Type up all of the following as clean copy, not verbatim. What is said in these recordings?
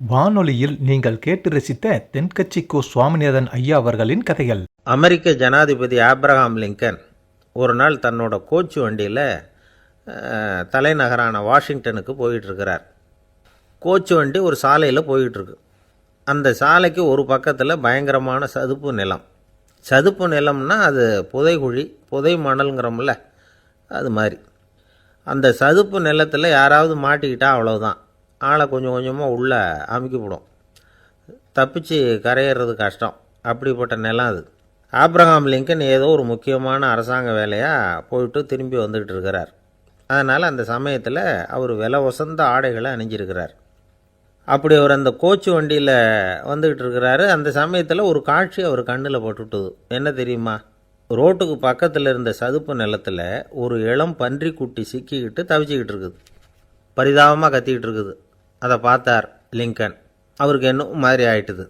வானொலியில் நீங்கள் கேட்டு ரசித்த தென்கட்சி கோ சுவாமிநாதன் ஐயா அவர்களின் கதைகள். அமெரிக்க ஜனாதிபதி ஆப்ரஹாம் லிங்கன் ஒரு நாள் தன்னோட கோச்சு வண்டியில் தலைநகரான வாஷிங்டனுக்கு போயிட்டுருக்கிறார். கோச்சு வண்டி ஒரு சாலையில் போயிட்டுருக்கு. அந்த சாலைக்கு ஒரு பக்கத்தில் பயங்கரமான சதுப்பு நிலம். சதுப்பு நிலம்னா அது புதைகுழி, புதை மணல்ங்கிறோம்ல, அது மாதிரி. அந்த சதுப்பு நிலத்தில் யாராவது மாட்டிக்கிட்டால் அவ்வளவுதான், ஆளை கொஞ்சம் கொஞ்சமாக உள்ளே அமுக்கிவிடும். தப்பிச்சு கரையிறது கஷ்டம். அப்படிப்பட்ட நிலம் அது. ஆப்ரஹாம் லிங்கன் ஏதோ ஒரு முக்கியமான அரசாங்க வேலையாக போயிட்டு திரும்பி வந்துக்கிட்டு இருக்கிறார். அதனால் அந்த சமயத்தில் அவர் விலை உசந்த ஆடைகளை அணிஞ்சிருக்கிறார். அப்படி அவர் அந்த கோச்சு வண்டியில் வந்துக்கிட்டு இருக்கிறாரு. அந்த சமயத்தில் ஒரு காட்சி அவர் கண்ணில் பட்டுட்டுது. என்ன தெரியுமா? ரோட்டுக்கு பக்கத்தில் இருந்த சதுப்பு நிலத்தில் ஒரு இளம் பன்றிக்குட்டி சிக்கிக்கிட்டு தவிச்சிக்கிட்டு இருக்குது. பரிதாபமாக கத்திக்கிட்டு இருக்குது. அதை பார்த்தார் லிங்கன். அவருக்கு இன்னும் மாதிரி ஆயிட்டுது.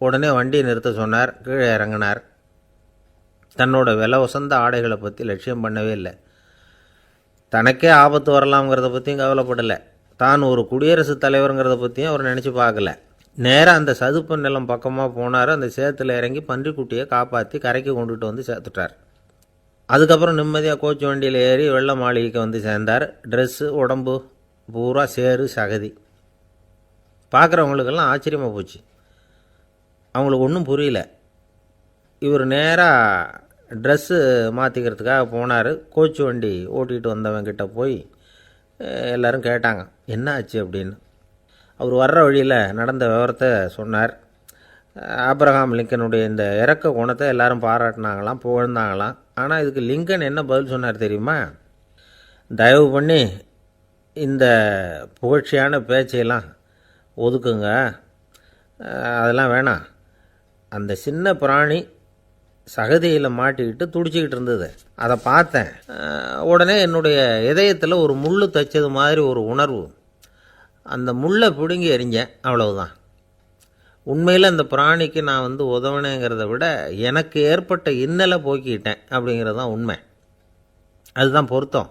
உடனே வண்டியை நிறுத்த சொன்னார். கீழே இறங்கினார். தன்னோட விலை உசந்த ஆடைகளை பற்றி லட்சியம் பண்ணவே இல்லை. தனக்கே ஆபத்து வரலாம்ங்கிறத பற்றியும் கவலைப்படலை. தான் ஒரு குடியரசுத் தலைவருங்கிறத பற்றியும் அவர் நினச்சி பார்க்கல. நேராக அந்த சதுப்பு நிலம் பக்கமாக போனார். அந்த சேத்துல இறங்கி பன்றிக்குட்டியை காப்பாற்றி கரைக்கு கொண்டுட்டு வந்து சேர்த்துட்டார். அதுக்கப்புறம் நிம்மதியாக கோச்சு வண்டியில் ஏறி வெள்ளை மாளிகைக்கு வந்து சேர்ந்தார். ட்ரெஸ்ஸு, உடம்பு பூரா சேறு சகதி. பார்க்குறவங்களுக்கெல்லாம் ஆச்சரியமாக போச்சு. அவங்களுக்கு ஒன்றும் புரியல. இவர் நேராக ட்ரெஸ்ஸு மாற்றிக்கிறதுக்காக போனார். கோச்சு வண்டி ஓட்டிகிட்டு வந்தவங்கிட்ட போய் எல்லோரும் கேட்டாங்க, என்ன ஆச்சு அப்படின்னு. அவர் வர்ற வழியில் நடந்த விவரத்தை சொன்னார். ஆப்ரஹாம் லிங்கனுடைய இந்த இறக்க குணத்தை எல்லாரும் பாராட்டினாங்களாம், புகழ்ந்தாங்களாம். ஆனால் இதுக்கு லிங்கன் என்ன பதில் சொன்னார் தெரியுமா? தயவு பண்ணி இந்த புகழ்ச்சியான பேச்சையெல்லாம் ஒதுக்குங்க, அதெல்லாம் வேணாம். அந்த சின்ன பிராணி சகதியில் மாட்டிக்கிட்டு துடிச்சிக்கிட்டு இருந்தது, அதை பார்த்தேன். உடனே என்னுடைய இதயத்தில் ஒரு முள் தைச்சது மாதிரி ஒரு உணர்வு. அந்த முள்ளை பிடுங்கி எறிஞ்சேன், அவ்வளவுதான். உண்மையில் அந்த பிராணிக்கு நான் உதவினேங்கிறத விட எனக்கு ஏற்பட்ட இன்னலை போக்கிக்கிட்டேன் அப்படிங்கிறது தான் உண்மை. அதுதான் பொருத்தம்.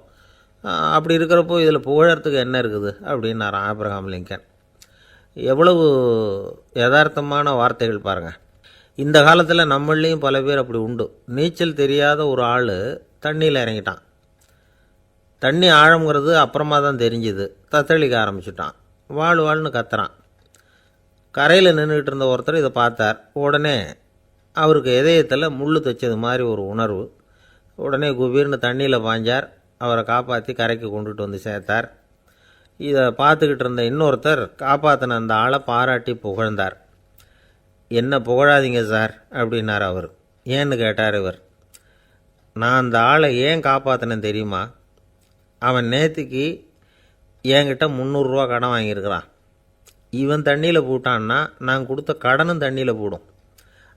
அப்படி இருக்கிறப்போ இதில் புகழறதுக்கு என்ன இருக்குது அப்படின்னாராம் ஆப்ரஹாம் லிங்கன். எவ்வளவு யதார்த்தமான வார்த்தைகள் பாருங்கள். இந்த காலத்தில் நம்மளையும் பல பேர் அப்படி உண்டு. நீச்சல் தெரியாத ஒரு ஆள் தண்ணியில் இறங்கிட்டான். தண்ணி ஆழம்ங்கிறது அப்புறமா தான் தெரிஞ்சுது. தத்தளிக்க ஆரம்பிச்சுட்டான். வாழ்னு கத்துறான். கரையில் நின்றுக்கிட்டு இருந்த ஒருத்தர் இதை பார்த்தார். உடனே அவருக்கு இதயத்தில் முள் தைச்சது மாதிரி ஒரு உணர்வு. உடனே குபீர்னு தண்ணியில் பாய்ஞ்சார். அவரை காப்பாற்றி கரைக்கு கொண்டுட்டு வந்து சேர்த்தார். இதை பார்த்துக்கிட்டு இருந்த இன்னொருத்தர் காப்பாற்றின அந்த ஆளை பாராட்டி புகழ்ந்தார். என்ன புகழாதீங்க சார் அப்படின்னார் அவர். ஏன்னு கேட்டார் இவர். நான் அந்த ஆளை ஏன் காப்பாற்றினேன் தெரியுமா? அவன் நேற்றுக்கு என்கிட்ட 300 ரூபா கடன் வாங்கியிருக்கிறான். இவன் தண்ணியில் போட்டான்னா நான் கொடுத்த கடனும் தண்ணியில் போடும்.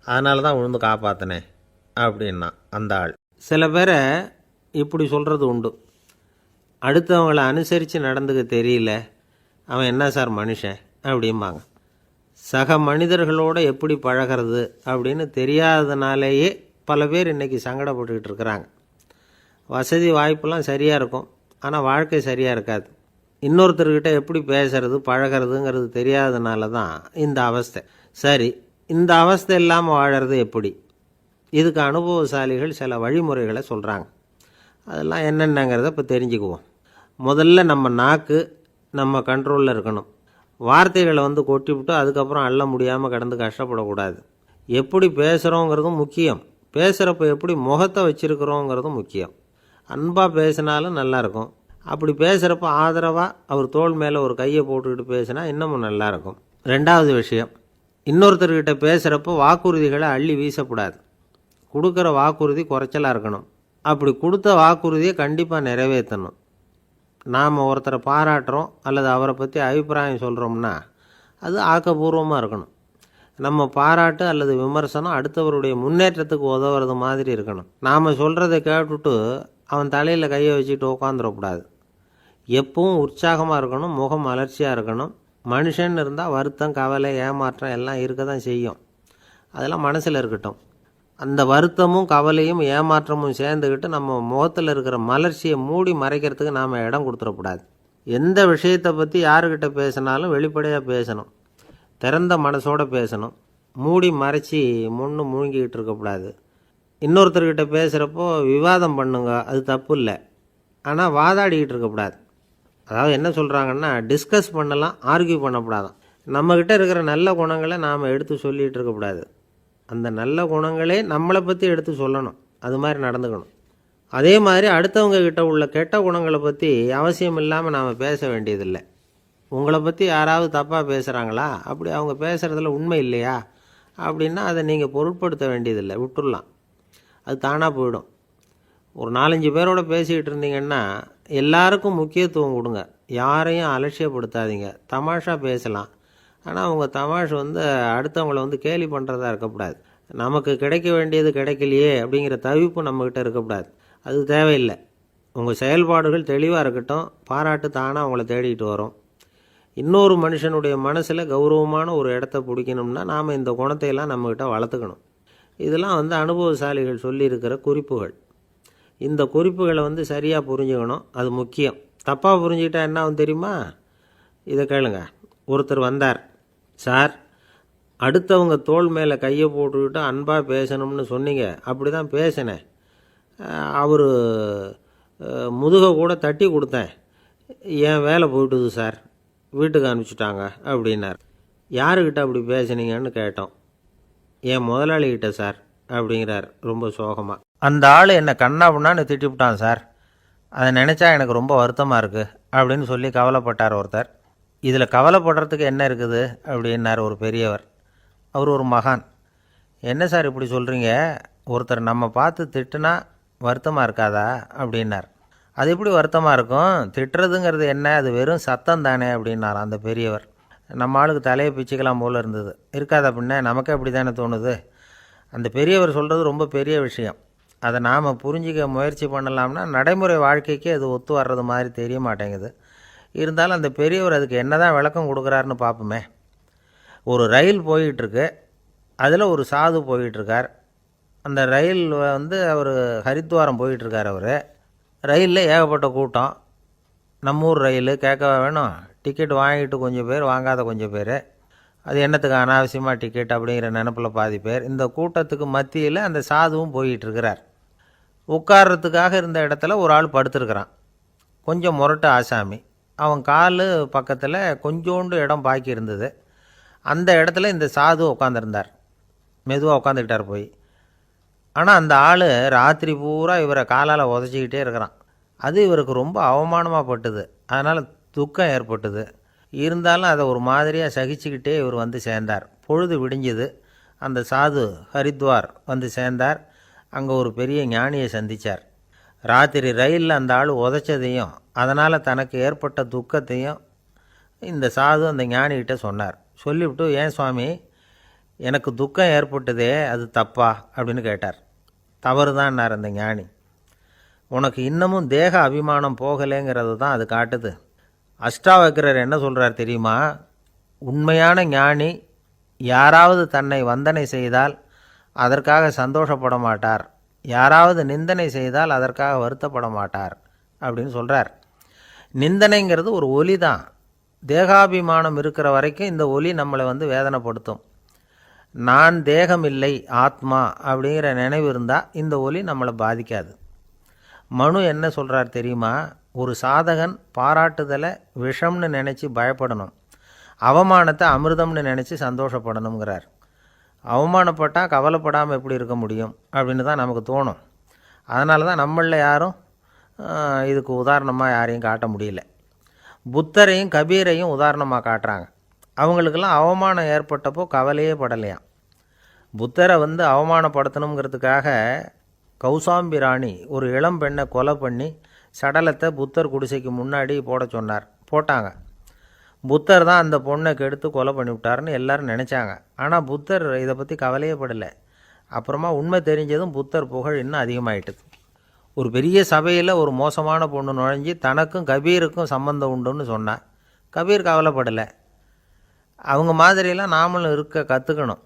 அதனால தான் விழுந்து காப்பாற்றினேன் அப்படின்னா அந்த ஆள். சில பேரை இப்படி சொல்கிறது உண்டு. அடுத்தவங்களை அனுசரித்து நடந்துக்க தெரியல, அவன் என்ன சார் மனுஷன் அப்படிம்பாங்க. சக மனிதர்களோடு எப்படி பழகிறது அப்படின்னு தெரியாதனாலேயே பல பேர் இன்றைக்கி சங்கடப்பட்டுக்கிட்டு இருக்கிறாங்க. வசதி வாய்ப்பெல்லாம் சரியாக இருக்கும், ஆனால் வாழ்க்கை சரியாக இருக்காது. இன்னொருத்தர்கிட்ட எப்படி பேசுறது பழகிறதுங்கிறது தெரியாதனால தான் இந்த அவஸ்தை. சரி, இந்த அவஸ்தை இல்லாமல் வாழறது எப்படி? இதுக்கு அனுபவசாலிகள் சில வழிமுறைகளை சொல்கிறாங்க. அதெல்லாம் என்னென்னங்கிறத இப்போ தெரிஞ்சுக்குவோம். முதல்ல நம்ம நாக்கு நம்ம கண்ட்ரோலில் இருக்கணும். வார்த்தைகளை கொட்டிவிட்டு அதுக்கப்புறம் அள்ள முடியாமல் கடந்து கஷ்டப்படக்கூடாது. எப்படி பேசுகிறோங்கிறதும் முக்கியம். பேசுகிறப்ப எப்படி முகத்தை வச்சுருக்கிறோங்கிறதும் முக்கியம். அன்பாக பேசினாலும் நல்லாயிருக்கும். அப்படி பேசுகிறப்ப ஆதரவாக அவர் தோள் மேலே ஒரு கையை போட்டுக்கிட்டு பேசினா இன்னமும் நல்லாயிருக்கும். ரெண்டாவது விஷயம், இன்னொருத்தர்கிட்ட பேசுகிறப்போ வாக்குறுதிகளை அள்ளி வீசக்கூடாது. கொடுக்குற வாக்குறுதி குறைச்சலாக இருக்கணும். அப்படி கொடுத்த வாக்குறுதியை கண்டிப்பாக நிறைவேற்றணும். நாம் ஒருத்தரை பாராட்டுறோம் அல்லது அவரை பற்றி அபிப்பிராயம் சொல்கிறோம்னா அது ஆக்கப்பூர்வமாக இருக்கணும். நம்ம பாராட்டு அல்லது விமர்சனம் அடுத்தவருடைய முன்னேற்றத்துக்கு உதவுறது மாதிரி இருக்கணும். நாம் சொல்கிறத கேட்டுட்டு அவன் தலையில் கையை வச்சுட்டு உட்காந்துடக்கூடாது. எப்பவும் உற்சாகமாக இருக்கணும், முகம் மலர்ச்சியாக இருக்கணும். மனுஷன் இருந்தால் வருத்தம், கவலை, ஏமாற்றம் எல்லாம் இருக்க தான் செய்யும். அதெல்லாம் மனசில் இருக்கட்டும். அந்த வருத்தமும் கவலையும் ஏமாற்றமும் சேர்ந்துக்கிட்டு நம்ம முகத்தில் இருக்கிற மலர்ச்சியை மூடி மறைக்கிறதுக்கு நாம் இடம் கொடுத்துடக்கூடாது. எந்த விஷயத்தை பற்றி யாருக்கிட்ட பேசினாலும் வெளிப்படையாக பேசணும். திறந்த மனசோடு பேசணும். மூடி மறைச்சி முழுங்கிக்கிட்டு இருக்கக்கூடாது. இன்னொருத்தர்கிட்ட பேசுகிறப்போ விவாதம் பண்ணுங்க, அது தப்பு இல்லை. ஆனால் வாதாடிக்கிட்டு இருக்கக்கூடாது. அதாவது என்ன சொல்கிறாங்கன்னா, டிஸ்கஸ் பண்ணலாம், ஆர்கியூ பண்ணக்கூடாதான். நம்மக்கிட்ட இருக்கிற நல்ல குணங்களை நாம் எடுத்து சொல்லிகிட்டு இருக்கக்கூடாது. அந்த நல்ல குணங்களே நம்மளை பற்றி எடுத்து சொல்லணும். அது மாதிரி நடந்துக்கணும். அதே மாதிரி அடுத்தவங்க கிட்ட உள்ள கெட்ட குணங்களை பற்றி அவசியம் இல்லாமல் நாம் பேச வேண்டியதில்லை. உங்களை பற்றி யாராவது தப்பாக பேசுகிறாங்களா, அப்படி அவங்க பேசுகிறதுல உண்மை இல்லையா அப்படின்னா அதை நீங்கள் பொருட்படுத்த வேண்டியதில்லை, விட்டுடலாம். அது தானாக போயிடும். ஒரு 4-5 பேரோட பேசிக்கிட்டு இருந்தீங்கன்னா எல்லாருக்கும் முக்கியத்துவம் கொடுங்க. யாரையும் அலட்சியப்படுத்தாதீங்க. தமாஷா பேசலாம். ஆனால் அவங்க தமாஷ் அடுத்தவங்களை கேலி பண்ணுறதா இருக்கக்கூடாது. நமக்கு கிடைக்க வேண்டியது கிடைக்கலையே அப்படிங்கிற தவிப்பு நம்மக்கிட்ட இருக்கக்கூடாது. அது தேவையில்லை. உங்கள் செயல்பாடுகள் தெளிவாக இருக்கட்டும். பாராட்டு தானாக அவங்கள தேடிட்டு வரும். இன்னொரு மனுஷனுடைய மனசில் கௌரவமான ஒரு இடத்த பிடிக்கணும்னா நாம் இந்த குணத்தையெல்லாம் நம்மக்கிட்ட வளர்த்துக்கணும். இதெல்லாம் அனுபவசாலிகள் சொல்லியிருக்கிற குறிப்புகள். இந்த குறிப்புகளை சரியாக புரிஞ்சுக்கணும். அது முக்கியம். தப்பாக புரிஞ்சுக்கிட்டா என்ன ஆகும் தெரியுமா? இதை கேளுங்க. ஒருத்தர் வந்தார். சார், அடுத்தவங்க தோள் மேலே கையை போட்டுக்கிட்டு அன்பாக பேசணும்னு சொன்னீங்க. அப்படி தான் பேசினேன். அவர் முதுகை கூட தட்டி கொடுத்தேன். என் வேலை போயிட்டுது சார், வீட்டுக்கு அனுப்பிச்சிட்டாங்க அப்படின்னார். யாருக்கிட்ட அப்படி பேசுனீங்கன்னு கேட்டோம். என் முதலாளிகிட்ட சார் அப்படிங்கிறார் ரொம்ப சோகமாக. அந்த ஆள் என்னை கண்ணாப்புண்ணான்னு திட்டிவிட்டான் சார். அதை நினச்சா எனக்கு ரொம்ப வருத்தமாக இருக்குது அப்படின்னு சொல்லி கவலைப்பட்டார் ஒருத்தர். இதில் கவலைப்படுறதுக்கு என்ன இருக்குது அப்படின்னார் ஒரு பெரியவர். அவர் ஒரு மகான். என்ன சார் இப்படி சொல்கிறீங்க? ஒருத்தர் நம்ம பார்த்து திட்டுனா வருத்தமாக இருக்காதா அப்படின்னார். அது எப்படி வருத்தமாக இருக்கும்? திட்டுறதுங்கிறது என்ன? அது வெறும் சத்தம் தானே அப்படின்னார் அந்த பெரியவர். நம்ம ஆளுக்கு தலையை பிச்சுக்கலாம் போல் இருந்தது. இருக்காத அப்படின்னா நமக்கே அப்படி தானே தோணுது. அந்த பெரியவர் சொல்கிறது ரொம்ப பெரிய விஷயம். அதை நாம் புரிஞ்சிக்க முயற்சி பண்ணலாம்னா நடைமுறை வாழ்க்கைக்கு அது ஒத்து வர்றது மாதிரி தெரிய மாட்டேங்குது. இருந்தாலும் அந்த பெரியவர் அதுக்கு என்ன தான் விளக்கம் கொடுக்குறாருன்னு பார்ப்போமே. ஒரு ரயில் போயிட்டுருக்கு. அதில் ஒரு சாது போயிட்டுருக்கார். அந்த ரயில் அவர் ஹரித்வாரம் போயிட்டுருக்கார். அவர் ரயிலில் ஏகப்பட்ட கூட்டம். நம்ம ஊர் ரயில் கேட்க வேணும். டிக்கெட் வாங்கிட்டு கொஞ்சம் பேர், வாங்காத கொஞ்சம் பேர். அது என்னத்துக்கு அனாவசியமாக டிக்கெட் அப்படிங்கிற நினப்பில் பாதி பேர். இந்த கூட்டத்துக்கு மத்தியில் அந்த சாதுவும் போயிட்டுருக்கிறார். உட்கார்றதுக்காக இருந்த இடத்துல ஒரு ஆள் படுத்துருக்கிறான். கொஞ்சம் முரட்டு ஆசாமி. அவன் கால் பக்கத்தில் கொஞ்சோண்டு இடம் பாக்கி இருந்தது. அந்த இடத்துல இந்த சாது உட்காந்துருந்தார். மெதுவாக உட்காந்துக்கிட்டார் போய். ஆனால் அந்த ஆள் ராத்திரி பூரா இவரை காலால் உதச்சிக்கிட்டே இருக்கிறான். அது இவருக்கு ரொம்ப அவமானமாக பட்டுது. அதனால் துக்கம் ஏற்பட்டுது. இருந்தாலும் அதை ஒரு மாதிரியாக சகிச்சுக்கிட்டே இவர் சேர்ந்தார். பொழுது விடிஞ்சுது. அந்த சாது ஹரித்வார் சேர்ந்தார். அங்கே ஒரு பெரிய ஞானியை சந்தித்தார். ராத்திரி ரயிலில் அந்த ஆள் உதைச்சதையும் அதனால் தனக்கு ஏற்பட்ட துக்கத்தையும் இந்த சாது அந்த ஞானிகிட்ட சொன்னார். சொல்லிவிட்டு, ஏன் சுவாமி, எனக்கு துக்கம் ஏற்பட்டதே அது தப்பா அப்படின்னு கேட்டார். தவறு தான்னார் அந்த ஞானி. உனக்கு இன்னமும் தேக அபிமானம் போகலைங்கிறது தான் அது காட்டுது. அஷ்டாவக்ரர் என்ன சொல்கிறார் தெரியுமா? உண்மையான ஞானி யாராவது தன்னை வந்தனை செய்தால் அதற்காக சந்தோஷப்பட மாட்டார். யாராவது நிந்தனை செய்தால் அதற்காக வருத்தப்பட மாட்டார் அப்படின்னு சொல்கிறார். நிந்தனைங்கிறது ஒரு ஒலி தான். தேகாபிமானம் இருக்கிற வரைக்கும் இந்த ஒலி நம்மளை வேதனைப்படுத்தும். நான் தேகம் இல்லை, ஆத்மா அப்படிங்கிற நினைவு இருந்தால் இந்த ஒலி நம்மளை பாதிக்காது. மனு என்ன சொல்கிறார் தெரியுமா? ஒரு சாதகன் பாராட்டுதலை விஷம்னு நினச்சி பயப்படணும், அவமானத்தை அமிர்தம்னு நினச்சி சந்தோஷப்படணுங்கிறார். அவமானப்பட்டால் கவலைப்படாமல் எப்படி இருக்க முடியும் அப்படின்னு தான் நமக்கு தோணும். அதனால தான் நம்மளில் யாரும் இதுக்கு உதாரணமாக யாரையும் காட்ட முடியல. புத்தரையும் கபீரையும் உதாரணமாக காட்டுறாங்க. அவங்களுக்கெல்லாம் அவமானம் ஏற்பட்டப்போ கவலையே படலையாம். புத்தரை அவமானப்படுத்தணுங்கிறதுக்காக கௌசாம்பி ராணி ஒரு இளம் பெண்ணை கொலை பண்ணி சடலத்தை புத்தர் குடிசைக்கு முன்னாடி போட சொன்னார். போட்டாங்க. புத்தர் தான் அந்த பொண்ணை கெடுத்து கொலை பண்ணிவிட்டார்னு எல்லாரும் நினச்சாங்க. ஆனால் புத்தர் இதை பற்றி கவலையே படலை. அப்புறமா உண்மை தெரிஞ்சதும் புத்தர் புகழ் இன்னும் அதிகமாயிட்டுது. ஒரு பெரிய சபையில் ஒரு மோசமான பொண்ணு நுழைஞ்சி தனக்கும் கபீருக்கும் சம்பந்தம் உண்டுன்னு சொன்னார். கபீர் கவலைப்படலை. அவங்க மாதிரியெல்லாம் நாமளும் இருக்க கற்றுக்கணும்.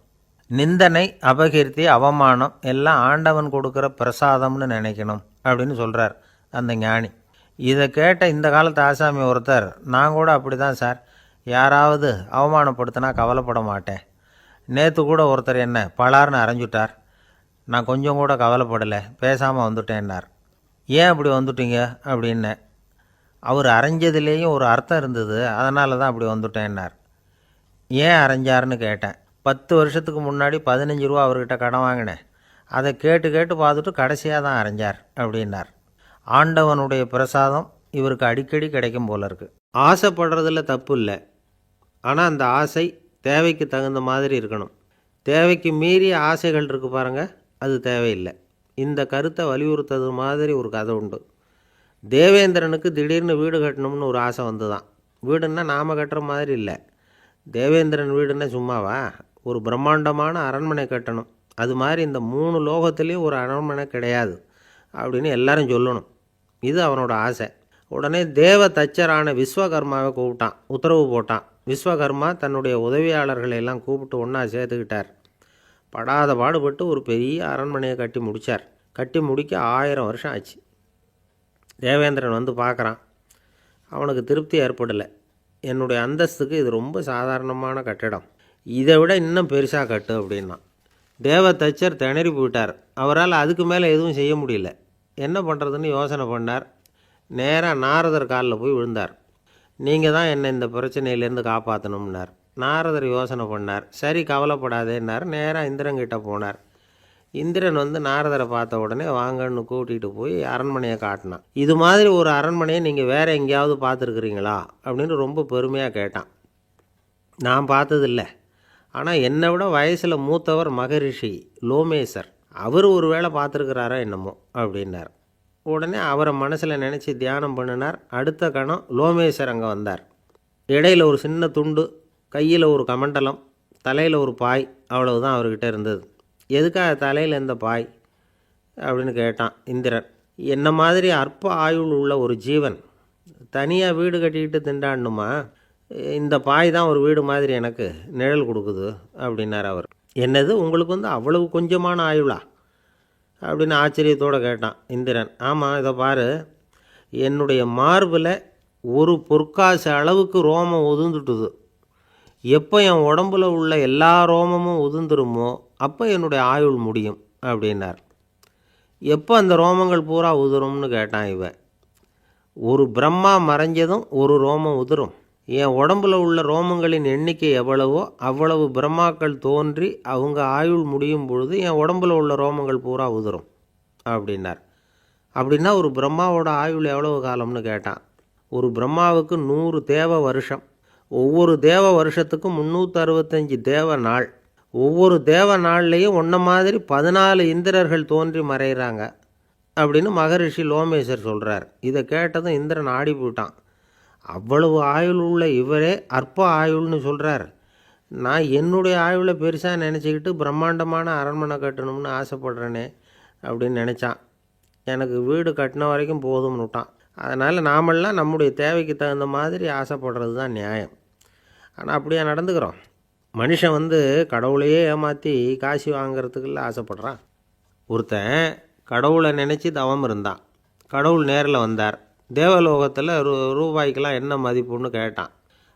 நிந்தனை, அபகீர்த்தி, அவமானம் எல்லாம் ஆண்டவன் கொடுக்குற பிரசாதம்னு நினைக்கணும் அப்படின்னு சொல்கிறார் அந்த ஞானி. இதை கேட்ட இந்த காலத்து ஆசாமி ஒருத்தர், நான் கூட அப்படி தான் சார், யாராவது அவமானப்படுத்தினா கவலைப்பட மாட்டேன். நேற்று கூட ஒருத்தர் என்ன பலார்னு அரைஞ்சுட்டார். நான் கொஞ்சம் கூட கவலைப்படலை, பேசாமல் வந்துட்டேன்னார். ஏன் அப்படி வந்துட்டீங்க அப்படின்னேன். அவர் அரைஞ்சதுலேயும் ஒரு அர்த்தம் இருந்தது, அதனால தான் அப்படி வந்துட்டேன்னார். ஏன் அரைஞ்சாருன்னு கேட்டேன். 10 வருஷத்துக்கு முன்னாடி 15 ரூபா அவர்கிட்ட கடன் வாங்கினேன். அதை கேட்டு கேட்டு பார்த்துட்டு கடைசியாக தான் அரைஞ்சார் அப்படின்னார். ஆண்டவனுடைய பிரசாதம் இவருக்கு அடிக்கடி கிடைக்கும் போல இருக்கு. ஆசைப்படுறதுல தப்பு இல்லை, ஆனால் அந்த ஆசை தேவைக்கு தகுந்த மாதிரி இருக்கணும். தேவைக்கு மீறிய ஆசைகள் இருக்கு பாருங்கள், அது தேவையில்லை. இந்த கருத்தை வலியுறுத்தது மாதிரி ஒரு கதை உண்டு. தேவேந்திரனுக்கு திடீர்னு வீடு கட்டணும்னு ஒரு ஆசை வந்து தான். வீடுன்னா நாம் கட்டுற மாதிரி இல்லை. தேவேந்திரன் வீடுன்னா சும்மாவா, ஒரு பிரம்மாண்டமான அரண்மனை கட்டணும். அது மாதிரி இந்த 3 லோகத்துலேயும் ஒரு அரண்மனை கிடையாது அப்படின்னு எல்லாரும் சொல்லணும். இது அவனோட ஆசை. உடனே தேவ தச்சரான விஸ்வகர்மாவை கூப்பிட்டான், உத்தரவு போட்டான். விஸ்வகர்மா தன்னுடைய உதவியாளர்களை எல்லாம் கூப்பிட்டு ஒன்றா சேர்த்துக்கிட்டார். படாத பாடுபட்டு ஒரு பெரிய அரண்மனையை கட்டி முடித்தார். கட்டி முடிக்க 1000 வருஷம் ஆச்சு. தேவேந்திரன் வந்து பார்க்குறான். அவனுக்கு திருப்தி ஏற்படலை. என்னுடைய அந்தஸ்துக்கு இது ரொம்ப சாதாரணமான கட்டிடம், இதை விட இன்னும் பெருசாக கட்டு அப்படின்னா. தேவ தச்சர் திணறி போயிட்டார். அவரால் அதுக்கு மேலே எதுவும் செய்ய முடியல. என்ன பண்ணுறதுன்னு யோசனை பண்ணார். நேராக நாரதர் காலில் போய் விழுந்தார். நீங்கள் தான் என்னை இந்த பிரச்சனையிலேருந்து காப்பாற்றணும்னார். நாரதர் யோசனை பண்ணார். சரி கவலைப்படாதேன்னார். நேராக இந்திரன்கிட்ட போனார். இந்திரன் வந்து நாரதரை பார்த்த உடனே வாங்கன்னு கூட்டிகிட்டு போய் அரண்மனையை காட்டினான். இது மாதிரி ஒரு அரண்மனையை நீங்கள் வேறு எங்கேயாவது பார்த்துருக்குறீங்களா அப்படின்னு ரொம்ப பெருமையாக கேட்டான். நான் பார்த்ததில்லை, ஆனால் என்னை விட வயசில் மூத்தவர் மகரிஷி லோமேசர், அவர் ஒரு வேளை பார்த்துருக்கிறாரோ என்னமோ அப்படின்னார். உடனே அவரை மனசில் நினச்சி தியானம் பண்ணினார். அடுத்த கணம் லோமேசர் அங்கே வந்தார். இடையில் ஒரு சின்ன துண்டு, கையில் ஒரு கமண்டலம், தலையில் ஒரு பாய், அவ்வளவுதான் அவர்கிட்ட இருந்தது. எதுக்காக தலையில் எந்த பாய் அப்படின்னு கேட்டான் இந்திரன். என்ன மாதிரி அற்ப ஆயுள் உள்ள ஒரு ஜீவன் தனியாக வீடு கட்டிக்கிட்டு திண்டாடணுமா? இந்த பாய் தான் ஒரு வீடு மாதிரி எனக்கு நிழல் கொடுக்குது அப்படின்னார் அவர். என்னது, உங்களுக்கு வந்து அவ்வளவு கொஞ்சமான ஆயுளா அப்படின்னு ஆச்சரியத்தோடு கேட்டான் இந்திரன். ஆமாம், இதை பாரு, என்னுடைய மார்பில் ஒரு பொற்காசு அளவுக்கு ரோமம் உதிர்ந்துட்டுது. எப்போ என் உடம்புல உள்ள எல்லா ரோமமும் உதிர்ந்துருமோ அப்போ என்னுடைய ஆயுள் முடியும் அப்படின்னார். எப்போ அந்த ரோமங்கள் பூரா உதிரும்னு கேட்டான் இவன். ஒரு பிரம்மா மறைஞ்சதும் ஒரு ரோமம் உதிரும். என் உடம்புல உள்ள ரோமங்களின் எண்ணிக்கை எவ்வளவோ அவ்வளவு பிரம்மாக்கள் தோன்றி அவங்க ஆயுள் முடியும் பொழுது என் உடம்புல உள்ள ரோமங்கள் பூரா உதிரும் அப்படின்னார். அப்படின்னா ஒரு பிரம்மாவோட ஆயுள் எவ்வளவு காலம்னு கேட்டான். ஒரு பிரம்மாவுக்கு 100 தேவ வருஷம். ஒவ்வொரு தேவ வருஷத்துக்கும் 365 தேவ நாள். ஒவ்வொரு தேவ நாள்லேயும் ஒன்றை மாதிரி 14 இந்திரர்கள் தோன்றி மறைகிறாங்க அப்படின்னு மகரிஷி லோமேசர் சொல்கிறார். இதை கேட்டதும் இந்திரன் ஆடி போயிட்டான். அவ்வளவு ஆயுள் உள்ள இவரே அற்ப ஆயுள்னு சொல்கிறார். நான் என்னுடைய ஆயுளை பெருசாக நினச்சிக்கிட்டு பிரம்மாண்டமான அரண்மனை கட்டணும்னு ஆசைப்படுறேனே அப்படின்னு நினச்சான். எனக்கு வீடு கட்டின வரைக்கும் போதும்னு விட்டான். அதனால் நாமெல்லாம் நம்முடைய தேவைக்கு தகுந்த மாதிரி ஆசைப்படுறது தான் நியாயம். ஆனால் அப்படியே நடந்துக்கிறோம். மனுஷன் வந்து கடவுளையே ஏமாற்றி காசு வாங்கிறதுக்குள்ள ஆசைப்படுறான். ஒருத்தன் கடவுளை நினச்சி தவம் இருந்தான். கடவுள் நேரில் வந்தார். தேவலோகத்தில் ரூபாய்க்கெல்லாம் என்ன மதிப்புன்னு கேட்டான்.